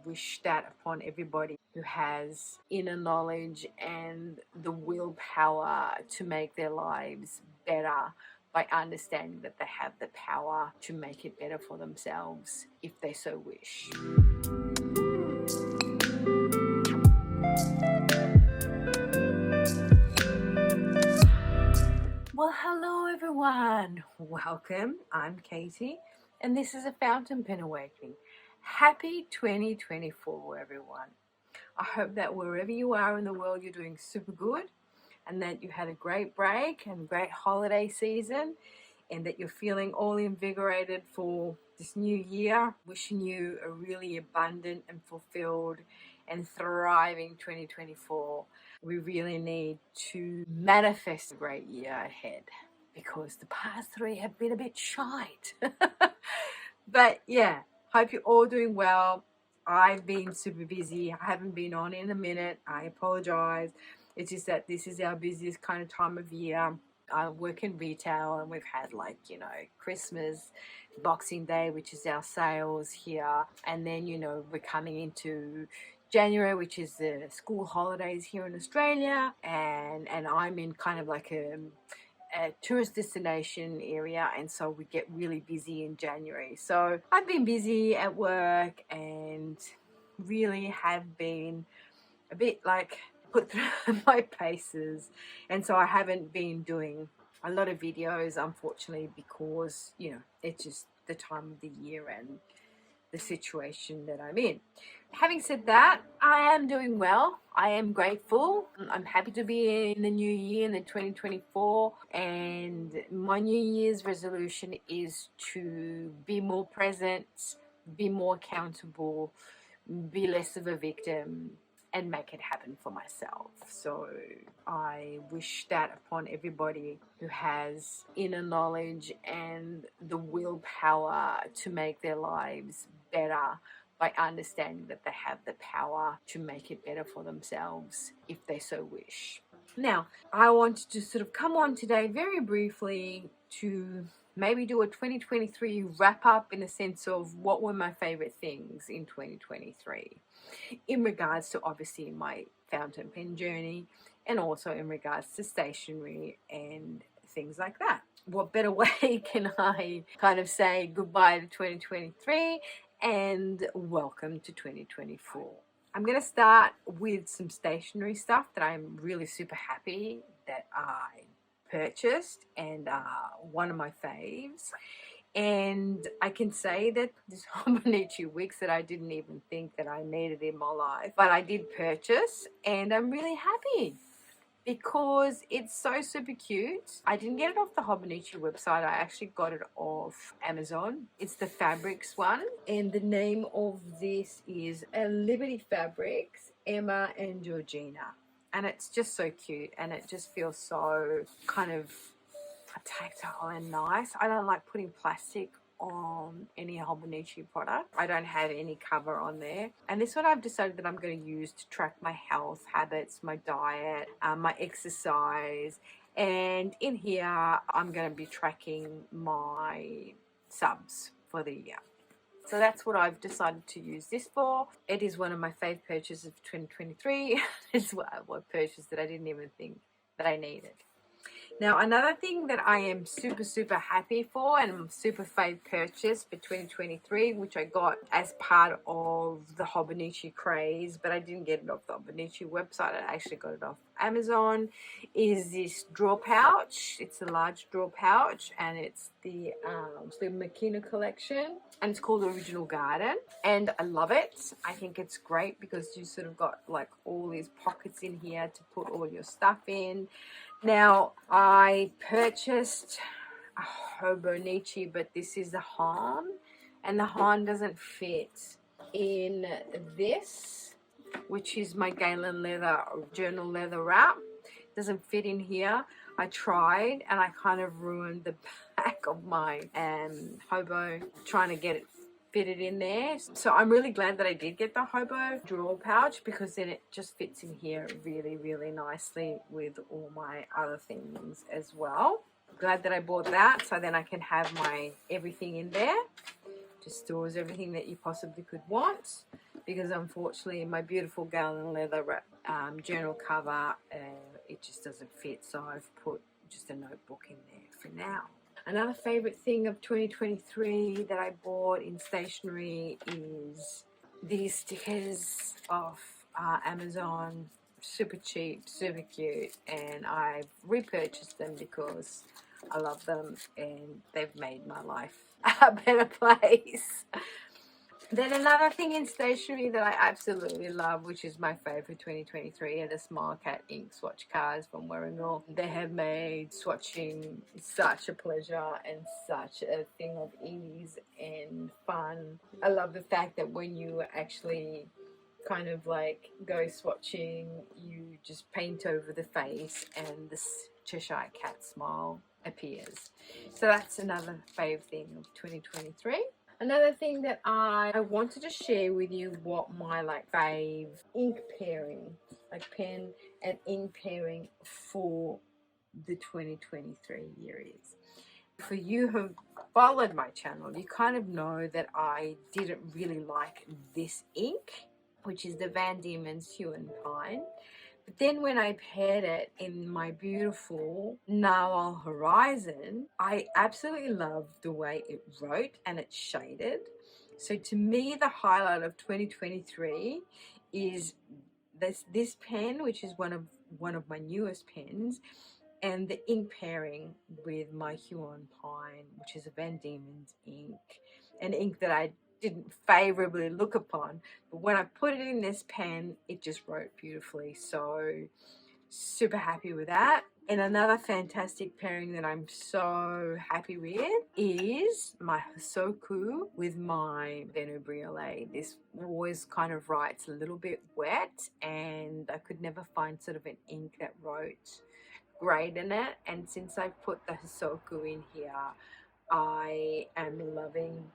wish that upon everybody who has inner knowledge and the willpower to make their lives better by understanding that they have the power to make it better for themselves if they so wish. Well, hello everyone. Welcome. I'm Katie, and this is a Fountain Pen Awakening. Happy 2024, everyone. I hope that wherever you are in the world, you're doing super good, and that you had a great break and great holiday season, and that you're feeling all invigorated for this new year. Wishing you a really abundant and fulfilled and thriving 2024. We really need to manifest a great year ahead because the past 3 have been a bit shite. But yeah, hope you're all doing well. I've been super busy. I haven't been on in a minute. I apologize. It's just that this is our busiest kind of time of year. I work in retail, and we've had Christmas, Boxing Day, which is our sales here, and then we're coming into January, which is the school holidays here in Australia, and I'm in kind of like a tourist destination area, and so we get really busy in January. So I've been busy at work and really have been a bit put through my paces, and so I haven't been doing a lot of videos, unfortunately, because it's just the time of the year and the situation that I'm in. Having said that, I am doing well. I am grateful. I'm happy to be in the new year, in the 2024, and my New Year's resolution is to be more present, be more accountable, be less of a victim, and make it happen for myself. So I wish that upon everybody who has inner knowledge and the willpower to make their lives better by understanding that they have the power to make it better for themselves if they so wish. Now, I wanted to sort of come on today very briefly to maybe do a 2023 wrap up, in the sense of what were my favorite things in 2023 in regards to obviously my fountain pen journey, and also in regards to stationery and things like that. What better way can I kind of say goodbye to 2023 and welcome to 2024? I'm going to start with some stationery stuff that I'm really super happy that I purchased and one of my faves. And I can say that this Hobonichi wicks that I didn't even think that I needed in my life, but I did purchase, and I'm really happy because it's so super cute. I didn't get it off the Hobonichi website. I actually got it off Amazon. It's the fabrics one, and the name of this is Liberty Fabrics, Emma and Georgina. And it's just so cute, and it just feels so kind of tactile and nice. I don't like putting plastic on any Hobonichi product. I don't have any cover on there, and this one I've decided that I'm going to use to track my health habits, my diet, my exercise, and in here I'm going to be tracking my subs for the year. So that's what I've decided to use this for. It is one of my fave purchases of 2023. It's what purchase that I didn't even think that I needed. Now, another thing that I am super happy for, and super fave purchase for 2023, which I got as part of the Hobonichi craze, but I didn't get it off the Hobonichi website. I actually got it off Amazon, is this drawer pouch. It's a large drawer pouch, and it's the Makina collection, and it's called Original Garden, and I love it. I think it's great because you sort of got like all these pockets in here to put all your stuff in. Now, I purchased a Hobonichi, but this is a Han, and the Han doesn't fit in this, which is my Galen leather journal leather wrap. Doesn't fit in here. I tried, and I kind of ruined the back of my Hobo trying to get it fitted in there. So I'm really glad that I did get the Hobo drawer pouch, because then it just fits in here really nicely with all my other things as well. Glad that I bought that, so then I can have my everything in there. Just stores everything that you possibly could want. because unfortunately my beautiful Gallon Leather journal cover, it just doesn't fit, so I've put just a notebook in there for now. Another favorite thing of 2023 that I bought in stationery is these stickers off Amazon. Super cheap, super cute, and I've repurchased them because I love them and they've made my life a better place. Then another thing in stationery that I absolutely love, which is my favorite 2023, are the Smile Cat ink swatch cards from Warringal. They have made swatching such a pleasure and such a thing of ease and fun. I love the fact that when you actually kind of like go swatching, you just paint over the face and this Cheshire Cat smile appears. So that's another fave thing of 2023. Another thing that I wanted to share with you what my like fave ink pairing, like pen and ink pairing for the 2023 year is. For you who have followed my channel, you kind of know that I didn't really like this ink, which is the Van Diemen's Hue and Pine. But then when I paired it in my beautiful Narwhal Horizon, I absolutely loved the way it wrote and it shaded. So to me, the highlight of 2023 is this pen, which is one of my newest pens, and the ink pairing with my Hue and Pine, which is a Van Diemen's ink, an ink that I didn't favorably look upon, but when I put it in this pen, it just wrote beautifully. So super happy with that. And another fantastic pairing that I'm so happy with is my Hosoku with my Veno Briolet. This always kind of writes a little bit wet, and I could never find sort of an ink that wrote great in it. And since I put the Hosoku in here, I am loving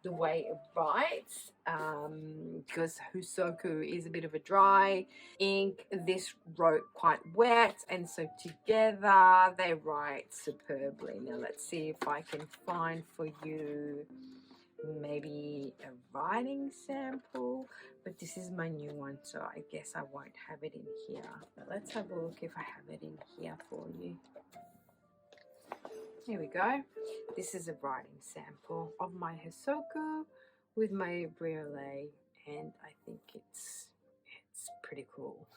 the way it writes, because Hosoku is a bit of a dry ink. This wrote quite wet, and so together they write superbly. Now let's see if I can find for you maybe a writing sample, but this is my new one, so I guess I won't have it in here. But let's have a look if I have it in here for you. Here we go. This is a writing sample of my Hosoku with my Briolet, and I think it's pretty cool.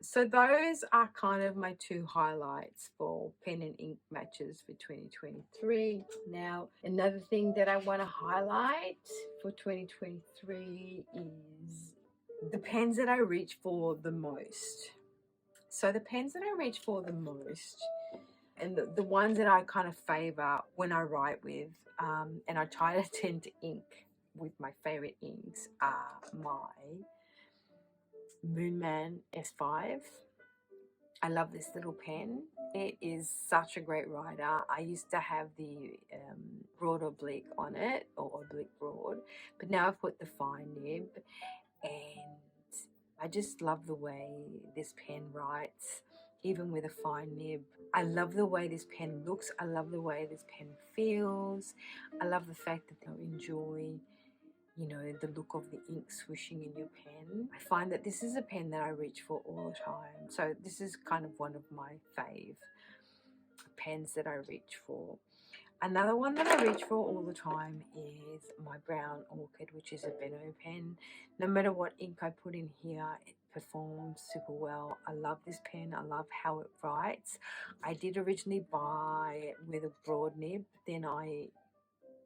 So those are kind of my two highlights for pen and ink matches for 2023. Now, another thing that I want to highlight for 2023 is the pens that I reach for the most. So the pens that I reach for the most, and the ones that I kind of favor when I write with, and I try to tend to ink with my favorite inks, are my Moonman S5. I love this little pen. It is such a great writer. I used to have the broad oblique on it, or oblique broad, but now I've put the fine nib, and I just love the way this pen writes, even with a fine nib. I love the way this pen looks. I love the way this pen feels. I love the fact that they'll enjoy, you know, the look of the ink swishing in your pen. I find that this is a pen that I reach for all the time. So this is kind of one of my fave pens that I reach for. Another one that I reach for all the time is my Brown Orchid, which is a Benno pen. No matter what ink I put in here, it performs super well. I love this pen. I love how it writes. I did originally buy it with a broad nib, then I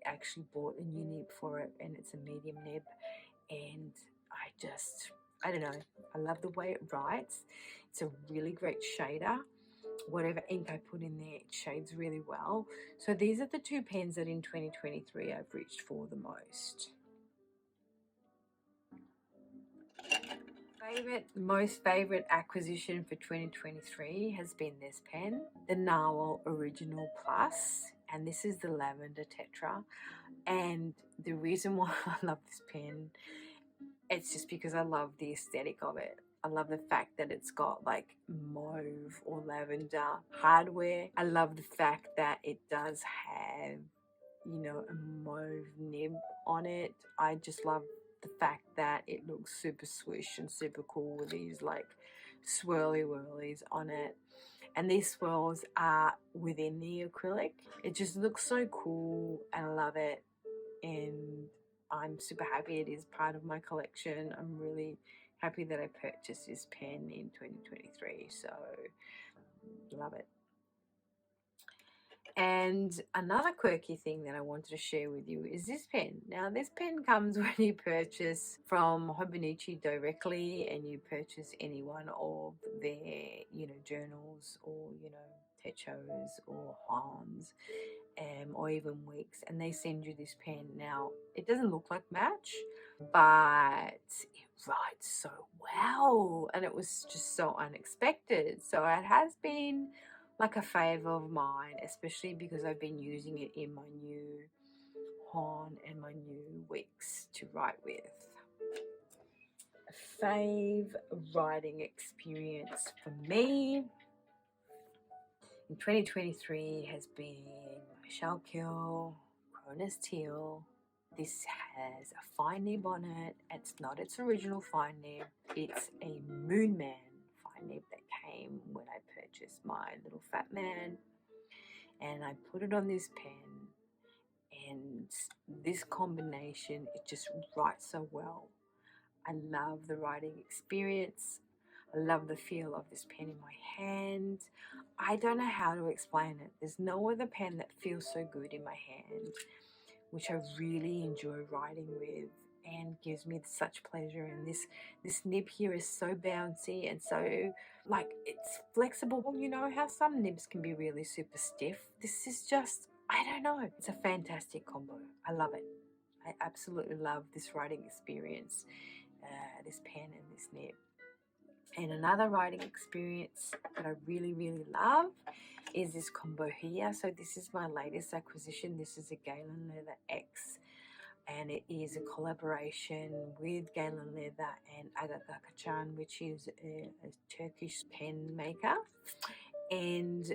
actually bought a new nib for it, and it's a medium nib, and I don't know, I love the way it writes. It's a really great shader. Whatever ink I put in there, it shades really well. So these are the two pens that in 2023 I've reached for the most. Most favorite acquisition for 2023 has been this pen, the Narwhal Original Plus, and this is the Lavender Tetra. And the reason why I love this pen, it's just because I love the aesthetic of it. I love the fact that it's got like mauve or lavender hardware. I love the fact that it does have, you know, a mauve nib on it. I just love the fact that it looks super swoosh and super cool with these like swirly whirlies on it. And these swirls are within the acrylic. It just looks so cool and I love it. And I'm super happy it is part of my collection. I'm really happy that I purchased this pen in 2023. So love it. And another quirky thing that I wanted to share with you is this pen. Now, this pen comes when you purchase from Hobonichi directly and you purchase any one of their, journals or, Techos or Hans, or even Weeks, and they send you this pen. Now, it doesn't look like Match, but it writes so well, and it was just so unexpected. So it has been like a fave of mine, especially because I've been using it in my new Han and my new Weeks to write with. A fave writing experience for me in 2023 has been Shalkill, Cronus Teal. This has a fine nib on it. It's not its original fine nib. It's a Moon Man fine nib that came when I purchased my little fat man. And I put it on this pen. And this combination, it just writes so well. I love the writing experience. I love the feel of this pen in my hand. I don't know how to explain it. There's no other pen that feels so good in my hand, which I really enjoy writing with and gives me such pleasure. And this nib here is so bouncy and so, like, it's flexible. You know how some nibs can be really super stiff? This is just, I don't know. It's a fantastic combo. I love it. I absolutely love this writing experience, this pen and this nib. And another writing experience that I really, really love is this combo here. So this is my latest acquisition. This is a Galen Leather X, and it is a collaboration with Galen Leather and Agagakachan, which is a Turkish pen maker. And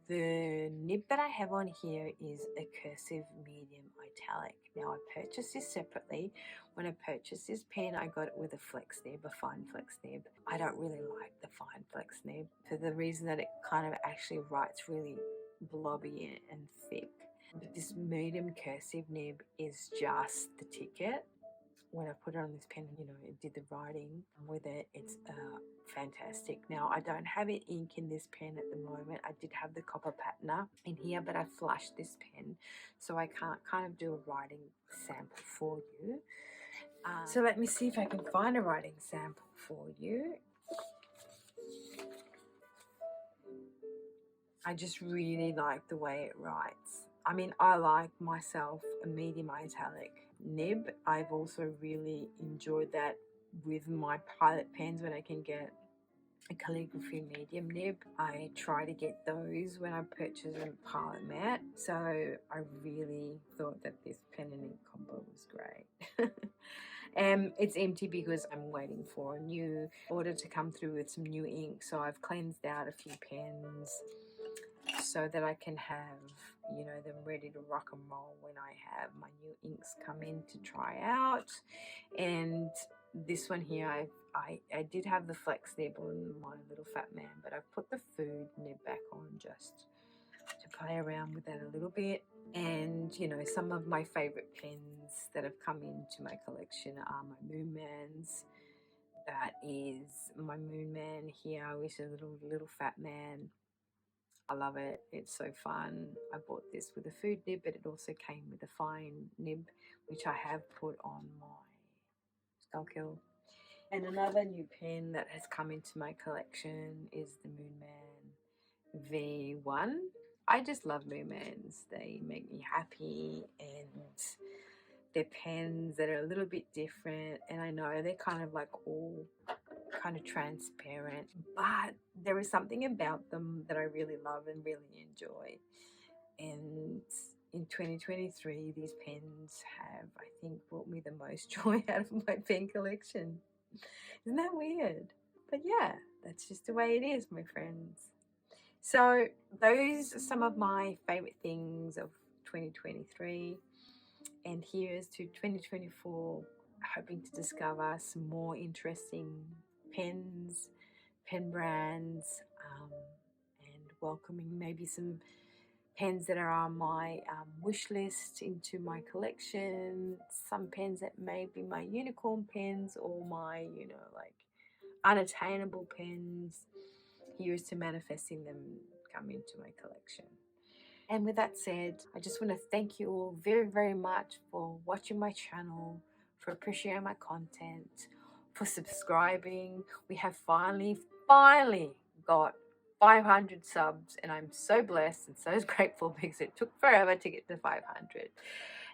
the nib that I have on here is a cursive medium italic. Now, I purchased this separately. When I purchased this pen, I got it with a flex nib, a fine flex nib. I don't really like the fine flex nib for the reason that it kind of actually writes really blobby and thick. But this medium cursive nib is just the ticket. When I put it on this pen, it did the writing with it. It's fantastic. Now, I don't have it ink in this pen at the moment. I did have the copper patiner in here, but I flushed this pen, so I can't kind of do a writing sample for you. So let me see if I can find a writing sample for you. I just really like the way it writes. I mean, I like myself a medium italic nib. I've also really enjoyed that with my pilot pens when I can get a calligraphy medium nib. I try to get those when I purchase a pilot matte. So I really thought that this pen and ink combo was great. It's empty because I'm waiting for a new order to come through with some new ink. So I've cleansed out a few pens so that I can have, them ready to rock and roll when I have my new inks come in to try out. And this one here, I did have the flex nib on my little fat man, but I've put the food nib back on just to play around with that a little bit. And, some of my favorite pens that have come into my collection are my Moon Mans. That is my Moon Man here, which is a little fat man. I love it. It's so fun. I bought this with a food nib, but it also came with a fine nib, which I have put on my Skullkill. And another new pen that has come into my collection is the Moon Man V1. I just love Moon Mans. They make me happy, and they're pens that are a little bit different. And I know they're kind of like all kind of transparent, but there is something about them that I really love and really enjoy. And in 2023, these pens have, I think, brought me the most joy out of my pen collection. Isn't that weird? But yeah, that's just the way it is, my friends. So those are some of my favorite things of 2023. And here's to 2024, hoping to discover some more interesting pens, pen brands, and welcoming maybe some pens that are on my wish list into my collection. Some pens that may be my unicorn pens or my, like unattainable pens. Here's to manifesting them come into my collection. And with that said, I just want to thank you all very, very much for watching my channel, for appreciating my content, for subscribing. We have finally got 500 subs, and I'm so blessed and so grateful because it took forever to get to 500.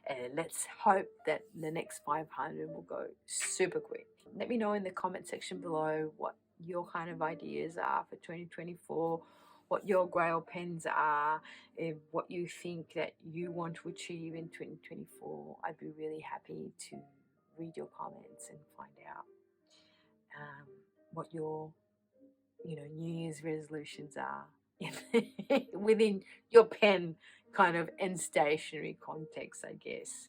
And let's hope that the next 500 will go super quick. Let me know in the comment section below what your kind of ideas are for 2024, what your grail pens are, what you think that you want to achieve in 2024. I'd be really happy to read your comments and find out what your New Year's resolutions are within your pen kind of and stationery context, I guess.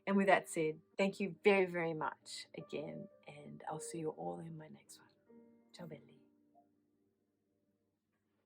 And with that said, thank you very, very much again, and I'll see you all in my next one. Ciao belli.